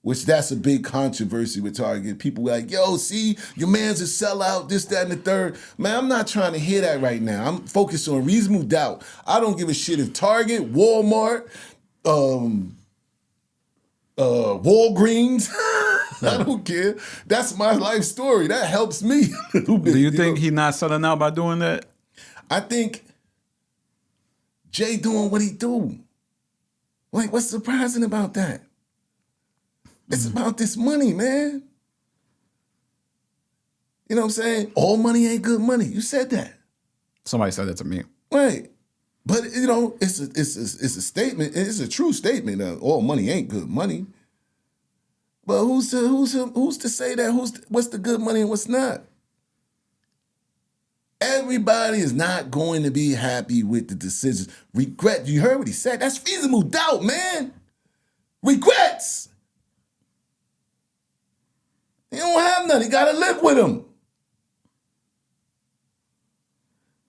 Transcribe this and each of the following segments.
which that's a big controversy with Target. People like, yo, see, your man's a sellout, this, that, and the third. Man, I'm not trying to hear that right now. I'm focused on reasonable doubt. I don't give a shit if Target, Walmart, Walgreens, I don't care. That's my life story. That helps me a little bit. Do you think he's not selling out by doing that? I think Jay doing what he do. Like, what's surprising about that? It's about this money, man. You know what I'm saying? All money ain't good money. You said that. Somebody said that to me. Right. But, you know, it's a statement. It's a true statement of all money ain't good money. But who's to say that? What's the good money and what's not? Everybody is not going to be happy with the decisions. Regret. You heard what he said. That's reasonable doubt, man. Regrets. He don't have none. He got to live with them.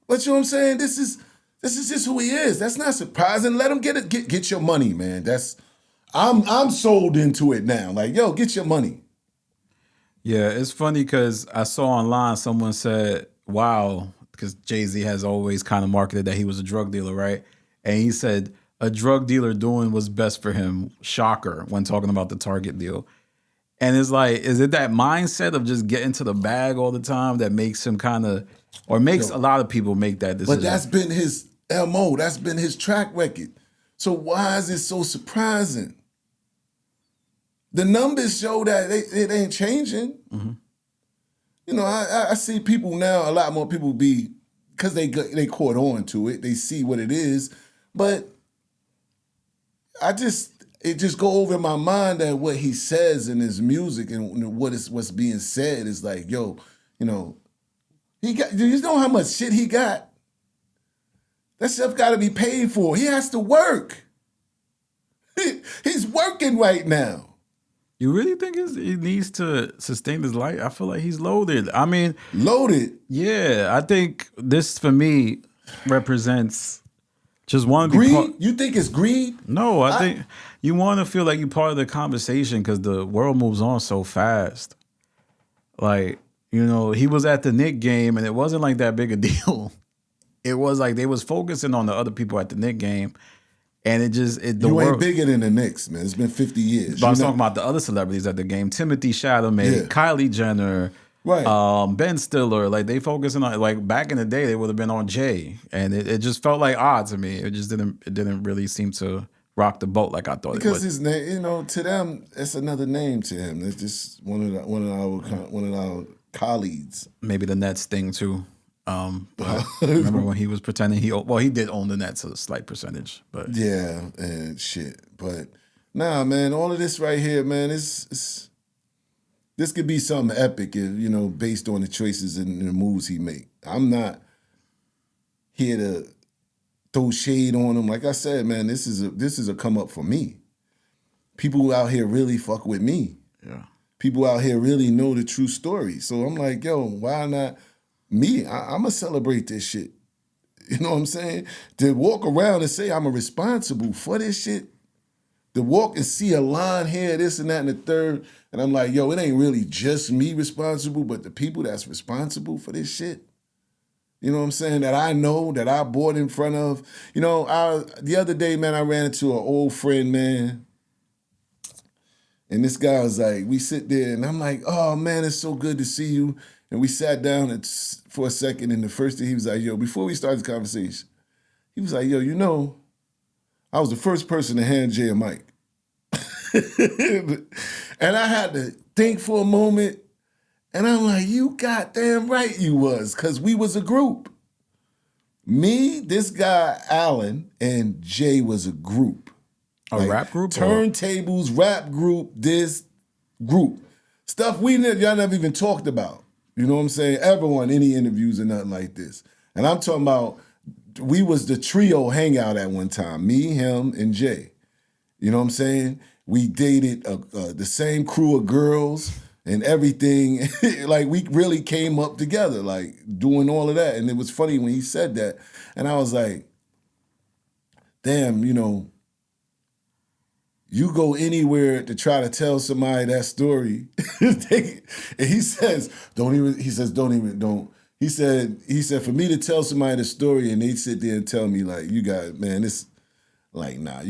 But you know what I'm saying? This is just who he is. That's not surprising. Let him get your money, man. I'm sold into it now. Like, yo, get your money. Yeah, it's funny because I saw online someone said, wow, because Jay-Z has always kind of marketed that he was a drug dealer, right? And he said a drug dealer doing what's best for him. Shocker when talking about the Target deal. And it's like, is it that mindset of just getting to the bag all the time that makes him kind of, or makes a lot of people make that decision? But that's been his MO. That's been his track record. So why is it so surprising? The numbers show that it ain't changing. Mm-hmm. You know, I see people now, a lot more people because they caught on to it. They see what it is. But it just go over my mind that what he says in his music and what's being said is like, yo, you know, do you know how much shit he got? That stuff got to be paid for. He has to work. He's working right now. You really think he needs to sustain his life? I feel like he's loaded. I mean, loaded. Yeah, I think this for me represents just one greed. You think it's greed? No, I think you want to feel like you're part of the conversation because the world moves on so fast. Like, you know, he was at the Knicks game and it wasn't like that big a deal. It was like they was focusing on the other people at the Knicks game. And you ain't bigger than the Knicks, man. It's been 50 years. But I was talking about the other celebrities at the game. Timothy Chalamet, Kylie Jenner, right. Ben Stiller. Like, they focusing on, like, back in the day, they would have been on Jay. And it just felt like odd to me. It just didn't really seem to rock the boat like I thought it would. Because his name, you know, to them, it's another name to him. It's just one of our colleagues. Maybe the Nets thing, too. Remember when he was pretending he did own the Nets a slight percentage, but yeah, and shit. But nah, man, all of this right here, man, this could be something epic, you know, based on the choices and the moves he make. I'm not here to throw shade on him. Like I said, man, this is a come up for me. People out here really fuck with me. Yeah. People out here really know the true story. So I'm like, yo, why not? Me, I'm going to celebrate this shit. You know what I'm saying? To walk around and say I'm responsible for this shit, to walk and see a line here, this and that and the third, and I'm like, yo, it ain't really just me responsible, but the people that's responsible for this shit. You know what I'm saying? That I know, that I bought in front of. You know, the other day, man, I ran into an old friend, man, and this guy was like, we sit there, and I'm like, oh, man, it's so good to see you. And we sat down for a second, and the first thing he was like, yo, before we started the conversation, he was like, yo, you know, I was the first person to hand Jay a mic. And I had to think for a moment, and I'm like, you goddamn right you was, because we was a group. Me, this guy, Allen, and Jay was a group. A rap group? Turntables, rap group, this group. Stuff y'all never even talked about. You know what I'm saying? Ever on any interviews or nothing like this. And I'm talking about, we was the trio hangout at one time. Me, him, and Jay. You know what I'm saying? We dated the same crew of girls and everything. Like, we really came up together, like, doing all of that. And it was funny when he said that. And I was like, damn, you know, you go anywhere to try to tell somebody that story, and he says, don't even. He says, don't even, don't. He said, for me to tell somebody the story and they sit there and tell me like, you got, man, this, like, nah,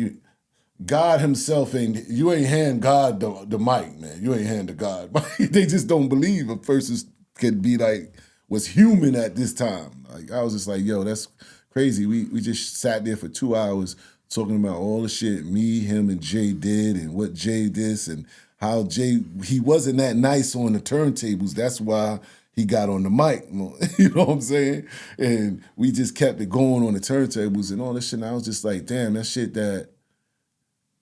God himself you ain't hand God the mic, man. You ain't hand to God. They just don't believe a person could be like, was human at this time. Like, I was just like, yo, that's crazy. We just sat there for 2 hours talking about all the shit me, him, and Jay did and what Jay did and how he wasn't that nice on the turntables. That's why he got on the mic. You know what I'm saying? And we just kept it going on the turntables and all this shit. And I was just like, damn, that shit that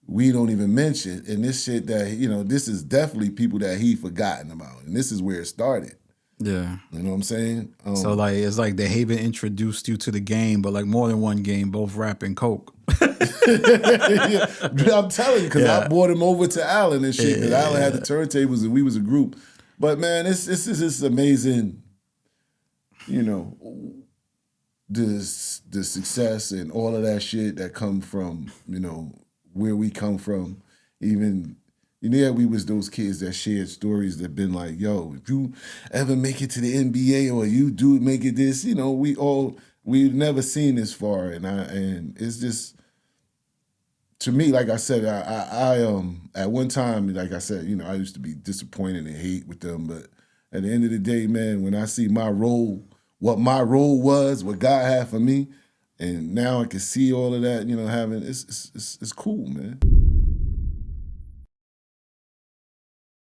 we don't even mention. And this shit that, this is definitely people that he forgotten about. And this is where it started. Yeah. You know what I'm saying? So like it's like Dehaven introduced you to the game, but like more than one game, both rap and coke. Yeah. But I'm telling you, because I brought him over to Allen and shit. Because Allen had the turntables and we was a group. But man, this is just amazing, the success and all of that shit that come from, where we come from. Even, we was those kids that shared stories that been like, yo, if you ever make it to the NBA or you do make it this, we've never seen this far. And it's just, to me, like I said, I at one time, like I said, I used to be disappointed and hate with them. But at the end of the day, man, when I see my role, what my role was, what God had for me, and now I can see all of that, having it's cool, man.